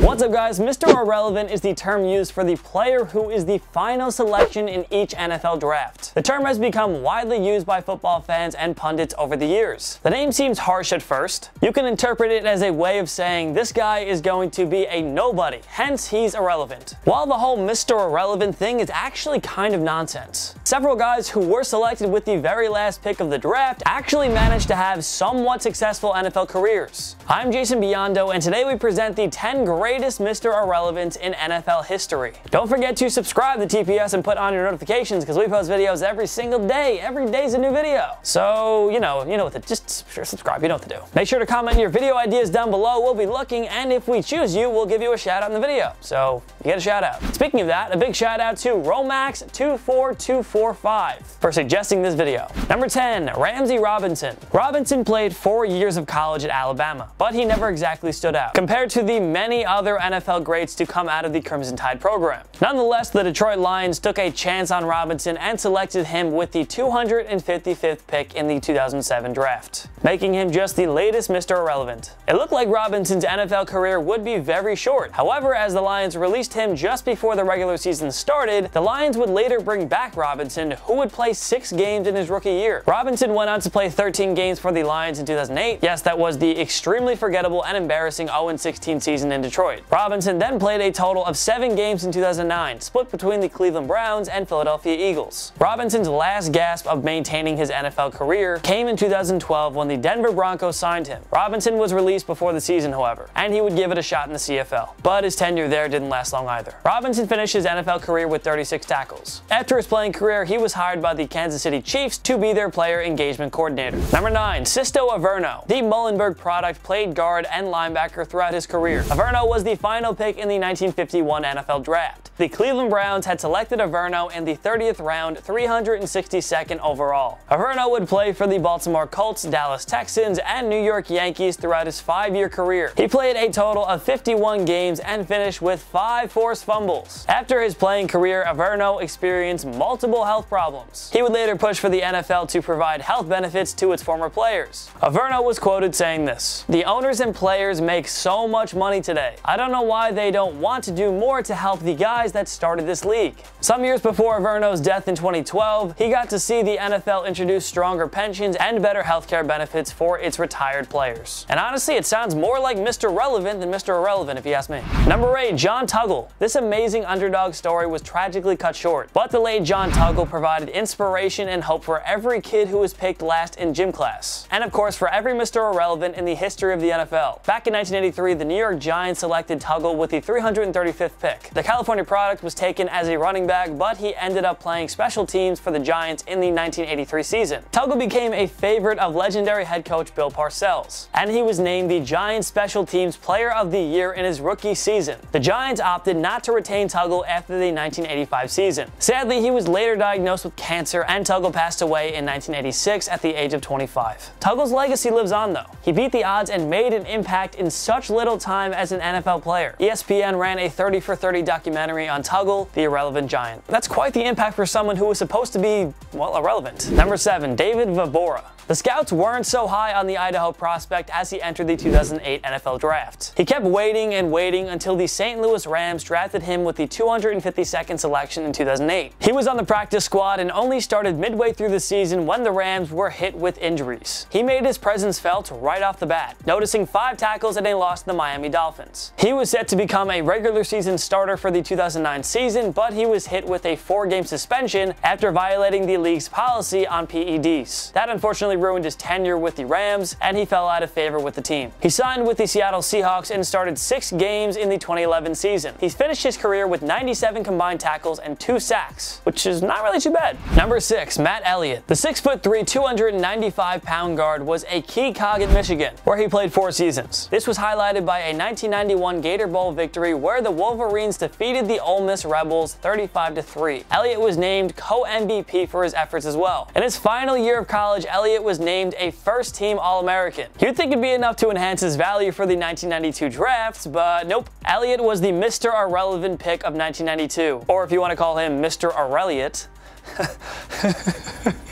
What's up guys, Mr. Irrelevant is the term used for the player who is the final selection in each NFL draft. The term has become widely used by football fans and pundits over the years. The name seems harsh at first. You can interpret it as a way of saying this guy is going to be a nobody, hence he's irrelevant. While the whole Mr. Irrelevant thing is actually kind of nonsense. Several guys who were selected with the very last pick of the draft actually managed to have somewhat successful NFL careers. I'm Jason Biondo, and today we present the 10 greatest Mr. Irrelevants in NFL history. Don't forget to subscribe to TPS and put on your notifications because we post videos every single day. Every day's a new video. So, you know what to, just subscribe, you know what to do. Make sure to comment your video ideas down below. We'll be looking, and if we choose you, we'll give you a shout out in the video. So, you get a shout out. Speaking of that, a big shout out to Romax24245 for suggesting this video. Number 10, Ramsey Robinson. Robinson played 4 years of college at Alabama, but he never exactly stood out compared to the many other NFL greats to come out of the Crimson Tide program. Nonetheless, the Detroit Lions took a chance on Robinson and selected him with the 255th pick in the 2007 draft, making him just the latest Mr. Irrelevant. It looked like Robinson's NFL career would be very short. However, as the Lions released him just before the regular season started, the Lions would later bring back Robinson, who would play 6 games in his rookie year. Robinson went on to play 13 games for the Lions in 2008. Yes, that was the extremely forgettable and embarrassing 0-16 season in Detroit. Robinson then played a total of 7 games in 2009, split between the Cleveland Browns and Philadelphia Eagles. Robinson's last gasp of maintaining his NFL career came in 2012 when the Denver Broncos signed him. Robinson was released before the season, however, and he would give it a shot in the CFL. But his tenure there didn't last long either. Robinson finished his NFL career with 36 tackles. After his playing career, he was hired by the Kansas City Chiefs to be their player engagement coordinator. Number 9, Isto Averno. The Muhlenberg product played guard and linebacker throughout his career. Averno was the final pick in the 1951 NFL Draft. The Cleveland Browns had selected Averno in the 30th round, 362nd overall. Averno would play for the Baltimore Colts, Dallas Texans, and New York Yankees throughout his 5-year career. He played a total of 51 games and finished with 5 forced fumbles. After his playing career, Averno experienced multiple health problems. He would later push for the NFL to provide health benefits to its former players. Averno was quoted saying this: "The owners and players make so much money today. I don't know why they don't want to do more to help the guys that started this league." Some years before Averno's death in 2012, he got to see the NFL introduce stronger pensions and better healthcare benefits for its retired players. And honestly, it sounds more like Mr. Relevant than Mr. Irrelevant if you ask me. Number 8, John Tuggle. This amazing underdog story was tragically cut short, but the late John Tuggle provided inspiration and hope for every kid who was picked last in gym class. And of course, for every Mr. Irrelevant in the history of the NFL. Back in 1983, the New York Giants selected Tuggle with the 335th pick. The California product was taken as a running back, but he ended up playing special teams for the Giants in the 1983 season. Tuggle became a favorite of legendary head coach Bill Parcells, and he was named the Giants Special Teams Player of the Year in his rookie season. The Giants opted not to retain Tuggle after the 1985 season. Sadly, he was later diagnosed with cancer, and Tuggle passed away in 1986 at the age of 25. Tuggle's legacy lives on though. He beat the odds and made an impact in such little time as an NFL player. ESPN ran a 30 for 30 documentary on Tuggle, the irrelevant giant. That's quite the impact for someone who was supposed to be, well, irrelevant. Number 7, David Vabora. The scouts weren't so high on the Idaho prospect as he entered the 2008 NFL Draft. He kept waiting and waiting until the St. Louis Rams drafted him with the 252nd selection in 2008. He was on the practice squad and only started midway through the season when the Rams were hit with injuries. He made his presence felt right off the bat, noticing 5 tackles and a loss to the Miami Dolphins. He was set to become a regular season starter for the 2009 season, but he was hit with a 4-game suspension after violating the league's policy on PEDs. That unfortunately ruined his tenure with the Rams, and he fell out of favor with the team. He signed with the Seattle Seahawks and started 6 games in the 2011 season. He finished his career with 97 combined tackles and 2 sacks, which is not really too bad. Number 6, Matt Elliott. The 6'3", 295-pound guard was a key cog at Michigan, where he played 4 seasons. This was highlighted by a 1991 Gator Bowl victory where the Wolverines defeated the Ole Miss Rebels 35-3. Elliott was named co-MVP for his efforts as well. In his final year of college, Elliott was named a first-team All-American. You'd think it'd be enough to enhance his value for the 1992 drafts, but nope. Elliott was the Mr. Irrelevant pick of 1992, or if you want to call him Mr. Elliott,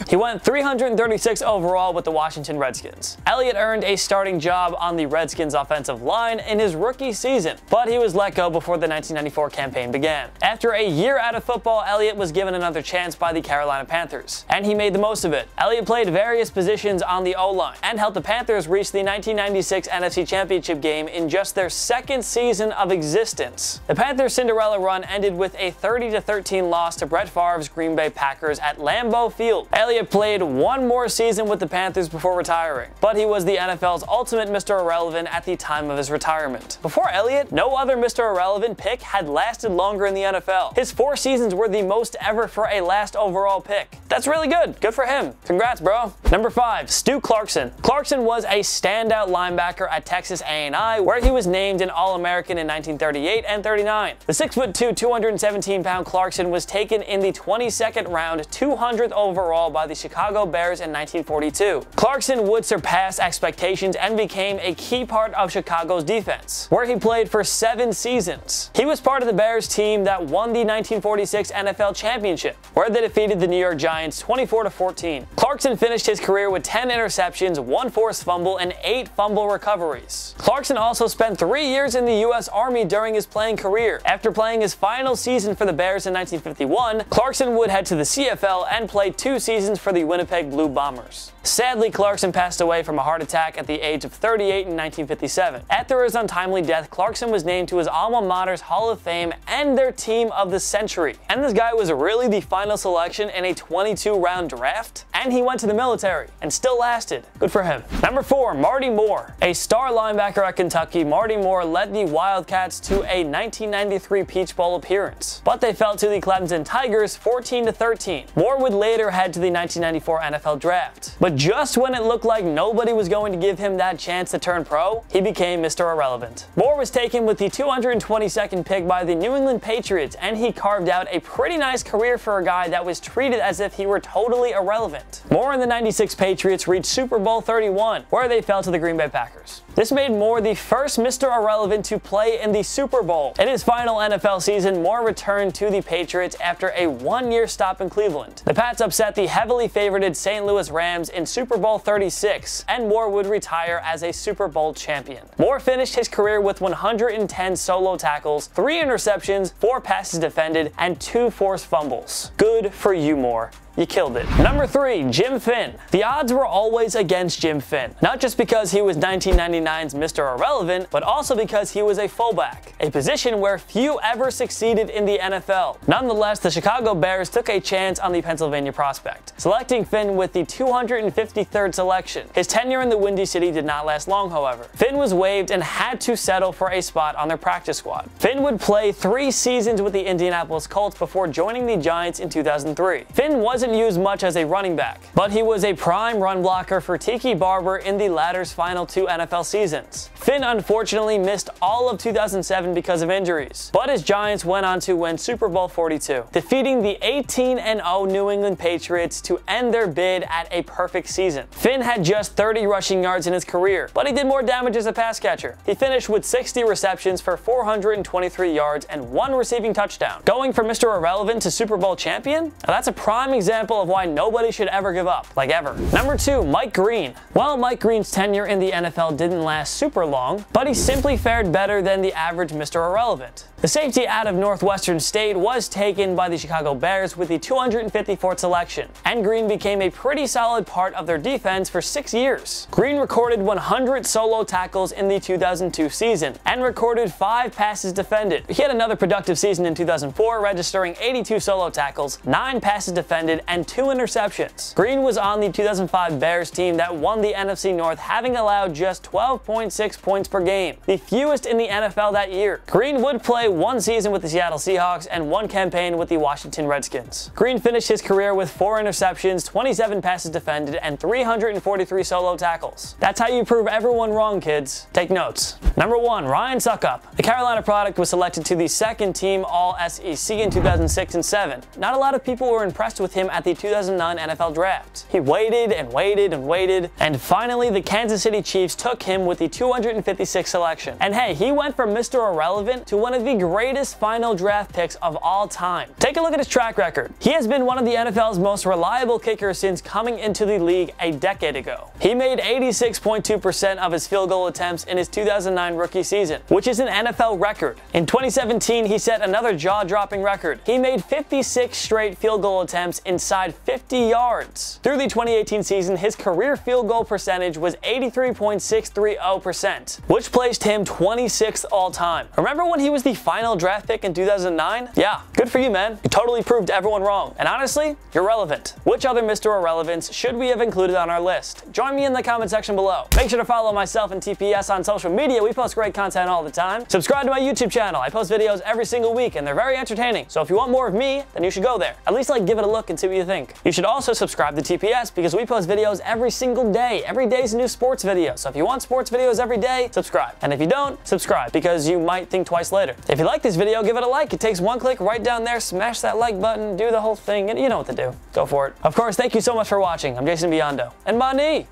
He went 336 overall with the Washington Redskins. Elliott earned a starting job on the Redskins offensive line in his rookie season, but he was let go before the 1994 campaign began. After a year out of football, Elliott was given another chance by the Carolina Panthers, and he made the most of it. Elliott played various positions on the O-line and helped the Panthers reach the 1996 NFC Championship game in just their second season of existence. The Panthers' Cinderella run ended with a 30-13 loss to Brett Favre's Green Bay Packers at Lambeau Field. Elliott played one more season with the Panthers before retiring, but he was the NFL's ultimate Mr. Irrelevant at the time of his retirement. Before Elliott, no other Mr. Irrelevant pick had lasted longer in the NFL. His 4 seasons were the most ever for a last overall pick. That's really good. Good for him. Congrats, bro. Number 5, Stu Clarkson. Clarkson was a standout linebacker at Texas A&I, where he was named an All-American in 1938 and 39. The 6'2", 217-pound Clarkson was taken in the 22nd round, 200th overall by the Chicago Bears in 1942. Clarkson would surpass expectations and became a key part of Chicago's defense, where he played for 7 seasons. He was part of the Bears team that won the 1946 NFL Championship, where they defeated the New York Giants 24-14. Clarkson finished his career with 10 interceptions, 1 forced fumble, and 8 fumble recoveries. Clarkson also spent 3 years in the U.S. Army during his playing career. After playing his final season for the Bears in 1951, Clarkson would head to the CFL and play 2 seasons for the Winnipeg Blue Bombers. Sadly, Clarkson passed away from a heart attack at the age of 38 in 1957. After his untimely death, Clarkson was named to his alma mater's Hall of Fame and their Team of the Century. And this guy was really the final selection in a 22-round draft, and he went to the military and still lasted. Good for him. Number 4, Marty Moore. A star linebacker at Kentucky, Marty Moore led the Wildcats to a 1993 Peach Bowl appearance, but they fell to the Clemson Tigers 14-13. Moore would later head to the 1994 NFL Draft, but just when it looked like nobody was going to give him that chance to turn pro, he became Mr. Irrelevant. Moore was taken with the 222nd pick by the New England Patriots, and he carved out a pretty nice career for a guy that was treated as if he were totally irrelevant. Moore and the 96 Patriots reached Super Bowl 31, where they fell to the Green Bay Packers. This made Moore the first Mr. Irrelevant to play in the Super Bowl. In his final NFL season, Moore returned to the Patriots after a 1-year stop in Cleveland. The Pats upset the heavily favorited St. Louis Rams in Super Bowl 36, and Moore would retire as a Super Bowl champion. Moore finished his career with 110 solo tackles, 3 interceptions, 4 passes defended, and 2 forced fumbles. Good for you, Moore. You killed it. Number 3, Jim Finn. The odds were always against Jim Finn, not just because he was 1999's Mr. Irrelevant, but also because he was a fullback, a position where few ever succeeded in the NFL. Nonetheless, the Chicago Bears took a chance on the Pennsylvania prospect, selecting Finn with the 253rd selection. His tenure in the Windy City did not last long, however. Finn was waived and had to settle for a spot on their practice squad. Finn would play 3 seasons with the Indianapolis Colts before joining the Giants in 2003. Finn wasn't used much as a running back, but he was a prime run blocker for Tiki Barber in the latter's final 2 NFL seasons. Finn unfortunately missed all of 2007 because of injuries, but his Giants went on to win Super Bowl 42, defeating the 18-0 New England Patriots to end their bid at a perfect season. Finn had just 30 rushing yards in his career, but he did more damage as a pass catcher. He finished with 60 receptions for 423 yards and 1 receiving touchdown. Going from Mr. Irrelevant to Super Bowl champion? Now that's a prime example of why nobody should ever give up, like ever. Number 2, Mike Green. Well, Mike Green's tenure in the NFL didn't last super long, but he simply fared better than the average Mr. Irrelevant. The safety out of Northwestern State was taken by the Chicago Bears with the 254th selection, and Green became a pretty solid part of their defense for 6 years. Green recorded 100 solo tackles in the 2002 season, and recorded 5 passes defended. He had another productive season in 2004, registering 82 solo tackles, 9 passes defended, and 2 interceptions. Green was on the 2005 Bears team that won the NFC North, having allowed just 12.6 points per game, the fewest in the NFL that year. Green would play 1 season with the Seattle Seahawks and 1 campaign with the Washington Redskins. Green finished his career with 4 interceptions, 27 passes defended, and 343 solo tackles. That's how you prove everyone wrong, kids. Take notes. Number 1, Ryan Succop. The Carolina product was selected to the 2nd team All-SEC in 2006 and 7. Not a lot of people were impressed with him at the 2009 NFL Draft. He waited and waited and waited, and finally the Kansas City Chiefs took him with the 256th selection. And hey, he went from Mr. Irrelevant to one of the greatest final draft picks of all time. Take a look at his track record. He has been one of the NFL's most reliable kickers since coming into the league a decade ago. He made 86.2% of his field goal attempts in his 2009 rookie season, which is an NFL record. In 2017, he set another jaw-dropping record. He made 56 straight field goal attempts inside 50 yards. Through the 2018 season, his career field goal percentage was 83.630%, which placed him 26th all-time. Remember when he was the final draft pick in 2009? Yeah, good for you, man. You totally proved everyone wrong. And honestly, you're relevant. Which other Mr. Irrelevants should we have included on our list? Join me in the comment section below. Make sure to follow myself and TPS on social media. We post great content all the time. Subscribe to my YouTube channel. I post videos every single week and they're very entertaining. So if you want more of me, then you should go there. At least give it a look and see what you think. You should also subscribe to TPS because we post videos every single day. Every day is a new sports video. So if you want sports videos every day, subscribe. And if you don't, subscribe because you might think twice later. If you like this video, give it a like. It takes one click right down there. Smash that like button, do the whole thing, and you know what to do. Go for it. Of course, thank you so much for watching. I'm Jason Biondo. And my knee.